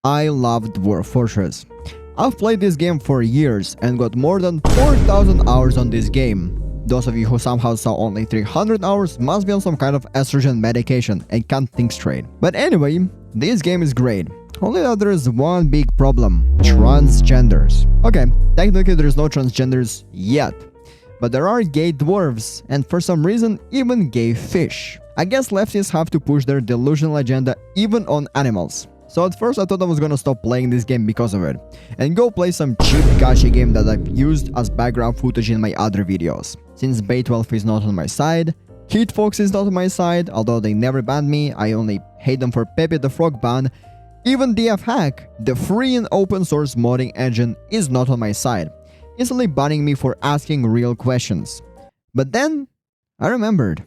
I love Dwarf Fortress. I've played this game for years and got more than 4,000 hours on this game. Those of you who somehow saw only 300 hours must be on some kind of estrogen medication and can't think straight. But anyway, this game is great. Only that there is one big problem: transgenders. Okay, technically there is no transgenders yet, but there are gay dwarves and for some reason even gay fish. I guess leftists have to push their delusional agenda even on animals. So at first I thought I was gonna stop playing this game because of it, and go play some cheap gacha game that I've used as background footage in my other videos. Since Bay12 is not on my side, Heatfox is not on my side, although they never banned me, I only hate them for Pepe the Frog ban. Even DFHack, the free and open source modding engine, is not on my side, instantly banning me for asking real questions. But then, I remembered.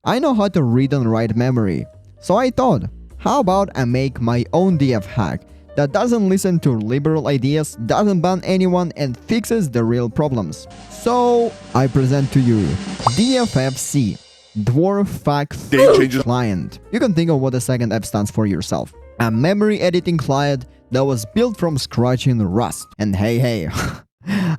I know how to read and write memory, so I thought, how about I make my own DFHack that doesn't listen to liberal ideas, doesn't ban anyone, and fixes the real problems. So, I present to you DFFC, Dwarf Fact Client. You can think of what the second F stands for yourself. A memory editing client that was built from scratch in Rust. And hey,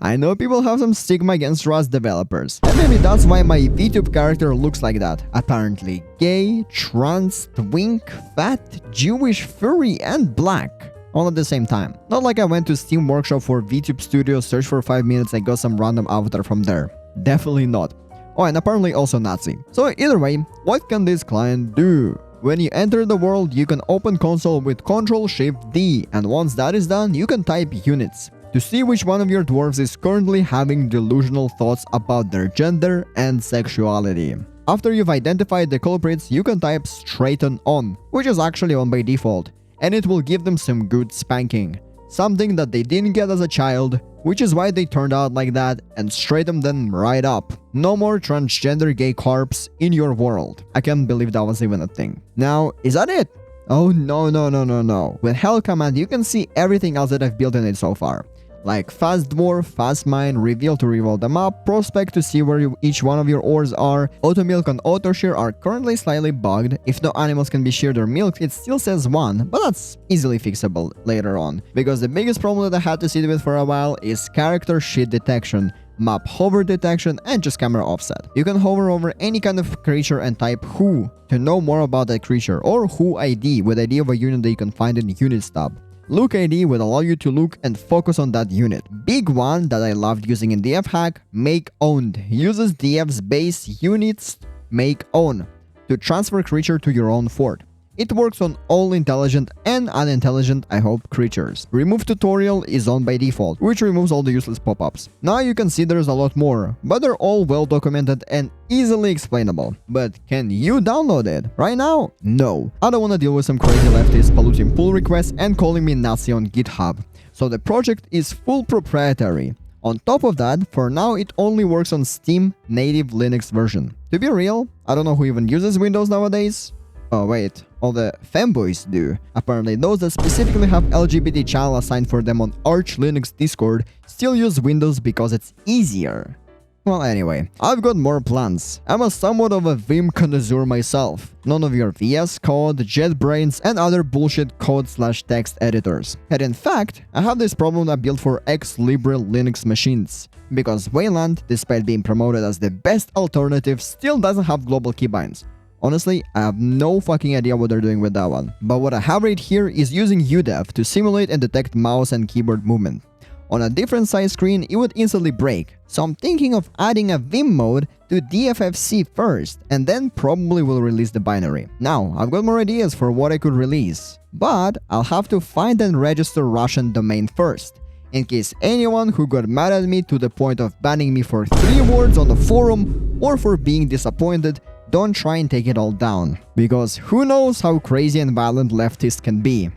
I know people have some stigma against Rust developers, and maybe that's why my VTube character looks like that. Apparently gay, trans, twink, fat, Jewish, furry, and black, all at the same time. Not like I went to Steam Workshop for VTube Studio, searched for 5 minutes and got some random avatar from there. Definitely not. Oh, and apparently also Nazi. So either way, what can this client do? When you enter the world, you can open console with Ctrl-Shift-D, and once that is done, you can type units to see which one of your dwarves is currently having delusional thoughts about their gender and sexuality. After you've identified the culprits, you can type straighten on, which is actually on by default, and it will give them some good spanking. Something that they didn't get as a child, which is why they turned out like that, and straighten them right up. No more transgender gay corpse in your world. I can't believe that was even a thing. Now, is that it? Oh no. With Hell Command, you can see everything else that I've built in it so far. Like Fast Dwarf, Fast Mine, Reveal to reveal the map, Prospect to see where each one of your ores are, Auto Milk and Auto Shear are currently slightly bugged. If no animals can be sheared or milked, it still says 1, but that's easily fixable later on. Because the biggest problem that I had to sit with for a while is character shit detection, map hover detection, and just camera offset. You can hover over any kind of creature and type who to know more about that creature, or who ID with ID of a unit that you can find in the units tab. Look ID will allow you to look and focus on that unit. Big one that I loved using in DFHack, Make Owned, uses DF's base units Make Own to transfer creature to your own fort. It works on all intelligent and unintelligent, I hope, creatures. Remove tutorial is on by default, which removes all the useless pop-ups. Now you can see there's a lot more, but they're all well documented and easily explainable. But can you download it? Right now? No. I don't want to deal with some crazy leftists polluting pull requests and calling me Nazi on GitHub. So the project is full proprietary. On top of that, for now it only works on Steam native Linux version. To be real, I don't know who even uses Windows nowadays. Oh wait, all the femboys do. Apparently those that specifically have LGBT channel assigned for them on Arch Linux Discord still use Windows because it's easier. Well anyway, I've got more plans. I'm a somewhat of a Vim connoisseur myself. None of your VS Code, JetBrains, and other bullshit code/text editors. And in fact, I have this problem I built for ex-Libre Linux machines. Because Wayland, despite being promoted as the best alternative, still doesn't have global keybinds. Honestly, I have no fucking idea what they're doing with that one. But what I have right here is using UDEV to simulate and detect mouse and keyboard movement. On a different size screen, it would instantly break. So I'm thinking of adding a Vim mode to DFFC first, and then probably will release the binary. Now, I've got more ideas for what I could release, but I'll have to find and register Russian domain first, in case anyone who got mad at me to the point of banning me for 3 words on the forum or for being disappointed, don't try and take it all down, because who knows how crazy and violent leftists can be.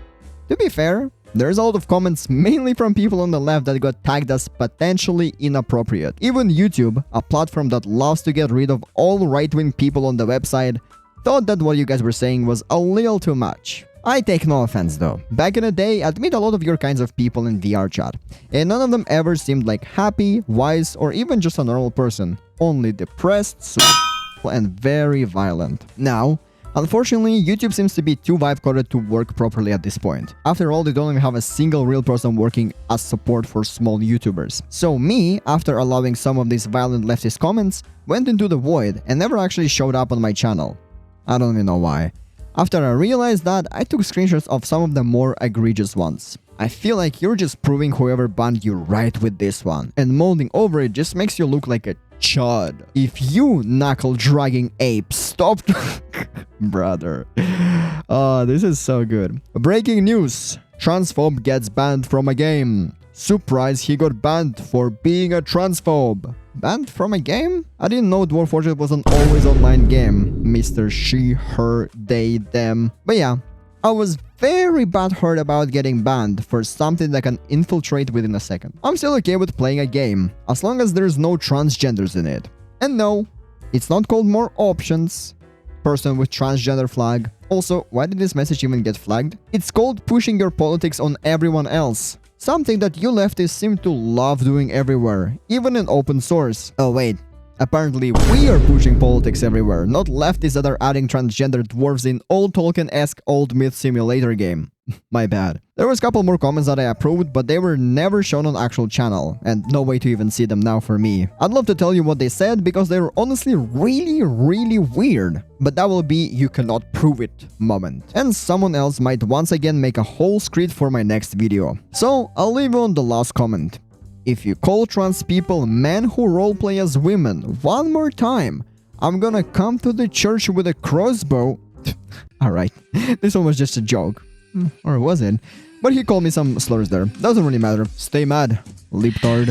To be fair, there's a lot of comments mainly from people on the left that got tagged as potentially inappropriate. Even YouTube, a platform that loves to get rid of all right-wing people on the website, thought that what you guys were saying was a little too much. I take no offense though. Back in the day, I'd meet a lot of your kinds of people in VR chat, and none of them ever seemed like happy, wise, or even just a normal person. Only depressed, and very violent. Now, Unfortunately, YouTube seems to be too vibe-coded to work properly at this point. After all, they don't even have a single real person working as support for small YouTubers. So me, after allowing some of these violent leftist comments, went into the void and never actually showed up on my channel. I don't even know why. After I realized that, I took screenshots of some of the more egregious ones. I feel like you're just proving whoever banned you right with this one, and molding over it just makes you look like a chud. If you knuckle-dragging ape stopped... Brother. Oh, this is so good. Breaking news. Transphobe gets banned from a game. Surprise, he got banned for being a transphobe. Banned from a game? I didn't know Dwarf was an always online game. Mr. She, Her, They, Them. But yeah, I was very butthurt about getting banned for something that can infiltrate within a second. I'm still okay with playing a game, as long as there's no transgenders in it. And no, it's not called more options. Person with transgender flag. Also, why did this message even get flagged? It's called pushing your politics on everyone else. Something that you leftists seem to love doing everywhere, even in open source. Oh wait, apparently we are pushing politics everywhere, not leftists that are adding transgender dwarves in old Tolkien-esque old myth simulator game. My bad. There was a couple more comments that I approved, but they were never shown on actual channel, and no way to even see them now for me. I'd love to tell you what they said, because they were honestly really weird. But that will be you cannot prove it moment. And someone else might once again make a whole script for my next video. So I'll leave you on the last comment. If you call trans people men who roleplay as women one more time, I'm gonna come to the church with a crossbow. Alright, this one was just a joke. Or was it? But he called me some slurs there. Doesn't really matter. Stay mad, leaptard.